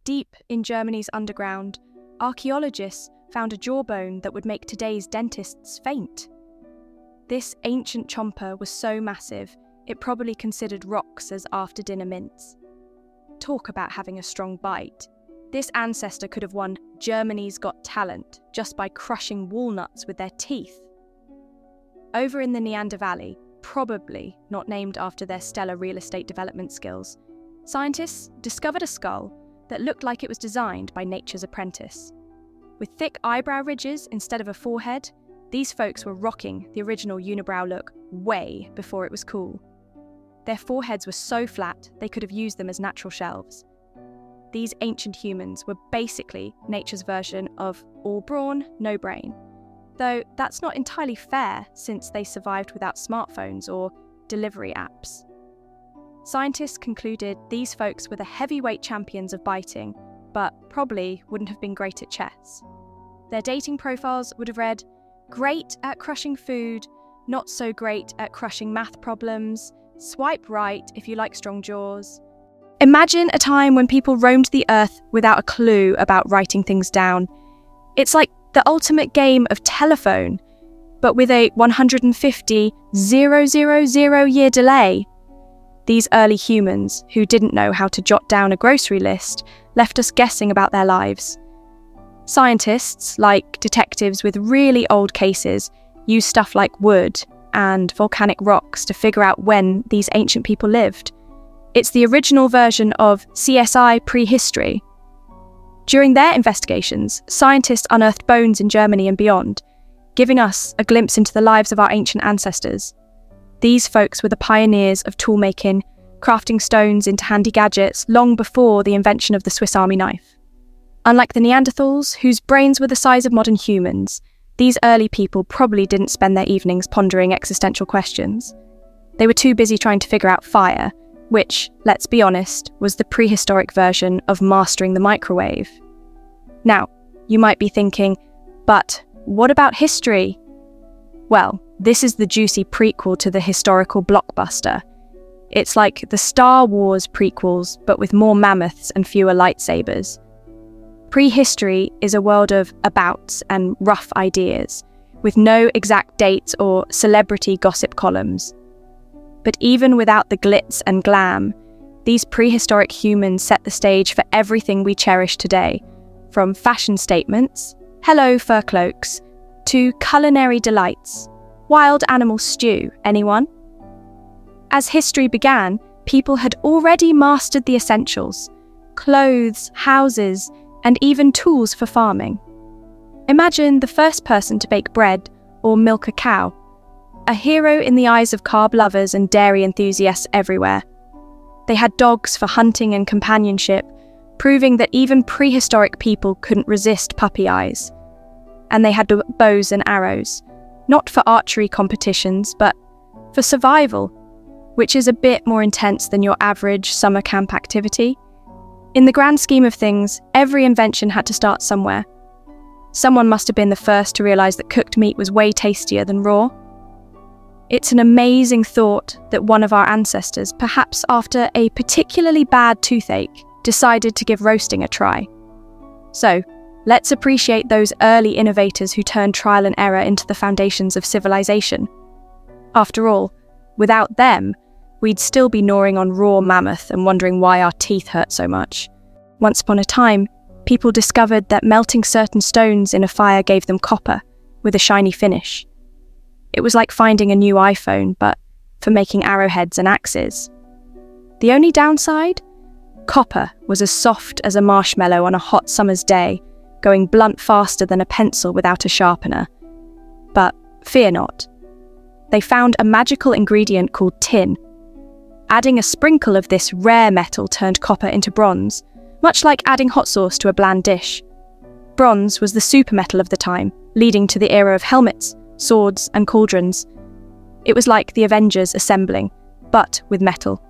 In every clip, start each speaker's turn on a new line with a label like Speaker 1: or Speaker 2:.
Speaker 1: Deep in Germany's underground, archaeologists found a jawbone that would make today's dentists faint. This ancient chomper was so massive, it probably considered rocks as after-dinner mints. Talk about having a strong bite. This ancestor could have won Germany's Got Talent just by crushing walnuts with their teeth. Over in the Neander Valley, probably not named after their stellar real estate development skills, scientists discovered a skull that looked like it was designed by nature's apprentice. With thick eyebrow ridges instead of a forehead, these folks were rocking the original unibrow look way before it was cool. Their foreheads were so flat they could have used them as natural shelves. These ancient humans were basically nature's version of all brawn, no brain. Though that's not entirely fair since they survived without smartphones or delivery apps. Scientists concluded these folks were the heavyweight champions of biting, but probably wouldn't have been great at chess. Their dating profiles would have read, great at crushing food, not so great at crushing math problems, swipe right if you like strong jaws. Imagine a time when people roamed the earth without a clue about writing things down. It's like the ultimate game of telephone, but with a 150,000 year delay. These early humans, who didn't know how to jot down a grocery list, left us guessing about their lives. Scientists, like detectives with really old cases, use stuff like wood and volcanic rocks to figure out when these ancient people lived. It's the original version of CSI prehistory. During their investigations, scientists unearthed bones in Germany and beyond, giving us a glimpse into the lives of our ancient ancestors. These folks were the pioneers of tool-making, crafting stones into handy gadgets long before the invention of the Swiss Army knife. Unlike the Neanderthals, whose brains were the size of modern humans, these early people probably didn't spend their evenings pondering existential questions. They were too busy trying to figure out fire, which, let's be honest, was the prehistoric version of mastering the microwave. Now, you might be thinking, but what about history? Well, this is the juicy prequel to the historical blockbuster. It's like the Star Wars prequels, but with more mammoths and fewer lightsabers. Prehistory is a world of abouts and rough ideas, with no exact dates or celebrity gossip columns. But even without the glitz and glam, these prehistoric humans set the stage for everything we cherish today, from fashion statements, hello fur cloaks, to culinary delights. Wild animal stew, anyone? As history began, people had already mastered the essentials: clothes, houses, and even tools for farming. Imagine the first person to bake bread or milk a cow, a hero in the eyes of carb lovers and dairy enthusiasts everywhere. They had dogs for hunting and companionship, proving that even prehistoric people couldn't resist puppy eyes. And they had bows and arrows, not for archery competitions, but for survival, which is a bit more intense than your average summer camp activity. In the grand scheme of things, every invention had to start somewhere. Someone must have been the first to realize that cooked meat was way tastier than raw. It's an amazing thought that one of our ancestors, perhaps after a particularly bad toothache, decided to give roasting a try. So, let's appreciate those early innovators who turned trial and error into the foundations of civilization. After all, without them, we'd still be gnawing on raw mammoth and wondering why our teeth hurt so much. Once upon a time, people discovered that melting certain stones in a fire gave them copper, with a shiny finish. It was like finding a new iPhone, but for making arrowheads and axes. The only downside? Copper was as soft as a marshmallow on a hot summer's day, going blunt faster than a pencil without a sharpener. But fear not. They found a magical ingredient called tin. Adding a sprinkle of this rare metal turned copper into bronze, much like adding hot sauce to a bland dish. Bronze was the super metal of the time, leading to the era of helmets, swords, and cauldrons. It was like the Avengers assembling, but with metal.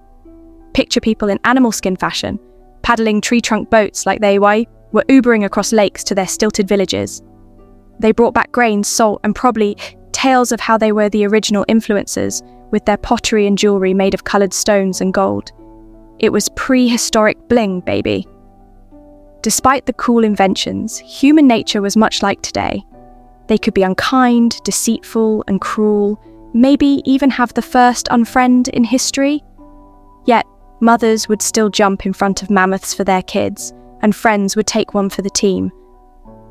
Speaker 1: Picture people in animal skin fashion, paddling tree trunk boats like they were Ubering across lakes to their stilted villages. They brought back grains, salt, and probably tales of how they were the original influencers, with their pottery and jewellery made of coloured stones and gold. It was prehistoric bling, baby. Despite the cool inventions, human nature was much like today. They could be unkind, deceitful, and cruel, maybe even have the first unfriend in history. Yet, mothers would still jump in front of mammoths for their kids, and friends would take one for the team.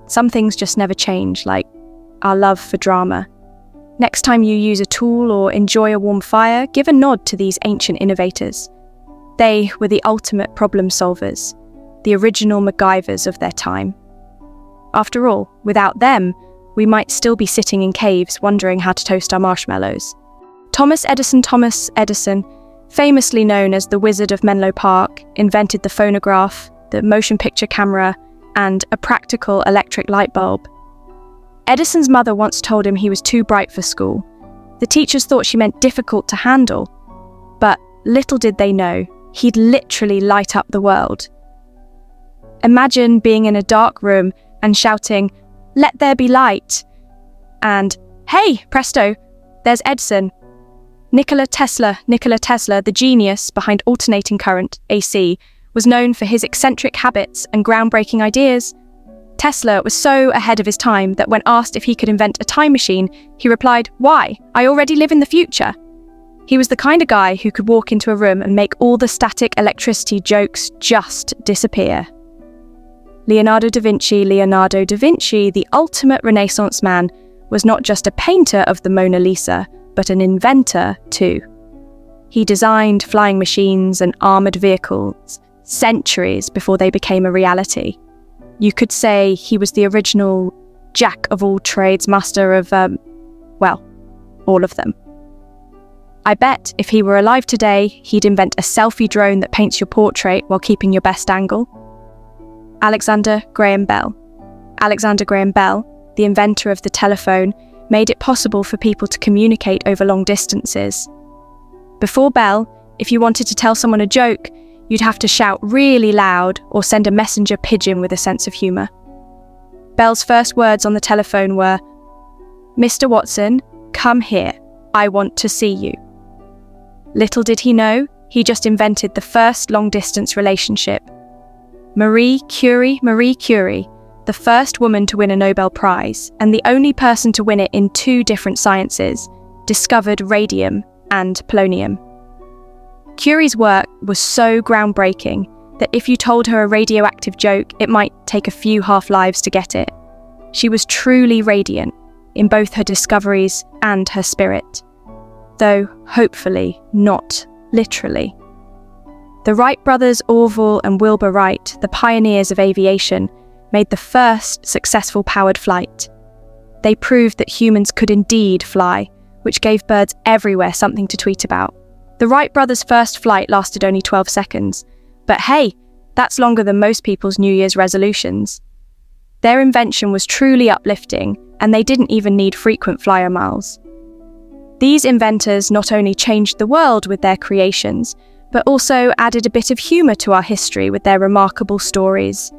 Speaker 1: Some things just never change, like our love for drama. Next time you use a tool or enjoy a warm fire, give a nod to these ancient innovators. They were the ultimate problem solvers, the original MacGyvers of their time. After all, without them, we might still be sitting in caves wondering how to toast our marshmallows. Thomas Edison, famously known as the Wizard of Menlo Park, invented the phonograph, the motion picture camera, and a practical electric light bulb. Edison's mother once told him he was too bright for school. The teachers thought she meant difficult to handle, but little did they know, he'd literally light up the world. Imagine being in a dark room and shouting, "Let there be light!" And, "Hey, presto, there's Edison." Nikola Tesla, the genius behind alternating current, AC, was known for his eccentric habits and groundbreaking ideas. Tesla was so ahead of his time that when asked if he could invent a time machine, he replied, "Why? I already live in the future." He was the kind of guy who could walk into a room and make all the static electricity jokes just disappear. Leonardo da Vinci, the ultimate Renaissance man, was not just a painter of the Mona Lisa, but an inventor too. He designed flying machines and armoured vehicles centuries before they became a reality. You could say he was the original jack of all trades, master of, all of them. I bet if he were alive today, he'd invent a selfie drone that paints your portrait while keeping your best angle. Alexander Graham Bell, the inventor of the telephone, made it possible for people to communicate over long distances. Before Bell, if you wanted to tell someone a joke, you'd have to shout really loud or send a messenger pigeon with a sense of humour. Bell's first words on the telephone were, "Mr. Watson, come here. I want to see you." Little did he know, he just invented the first long-distance relationship. Marie Curie, the first woman to win a Nobel Prize and the only person to win it in 2 different sciences, discovered radium and polonium. Curie's work was so groundbreaking that if you told her a radioactive joke, it might take a few half-lives to get it. She was truly radiant in both her discoveries and her spirit, though hopefully not literally. The Wright brothers, Orville and Wilbur Wright, the pioneers of aviation, made the first successful powered flight. They proved that humans could indeed fly, which gave birds everywhere something to tweet about. The Wright brothers' first flight lasted only 12 seconds, but hey, that's longer than most people's New Year's resolutions. Their invention was truly uplifting, and they didn't even need frequent flyer miles. These inventors not only changed the world with their creations, but also added a bit of humour to our history with their remarkable stories.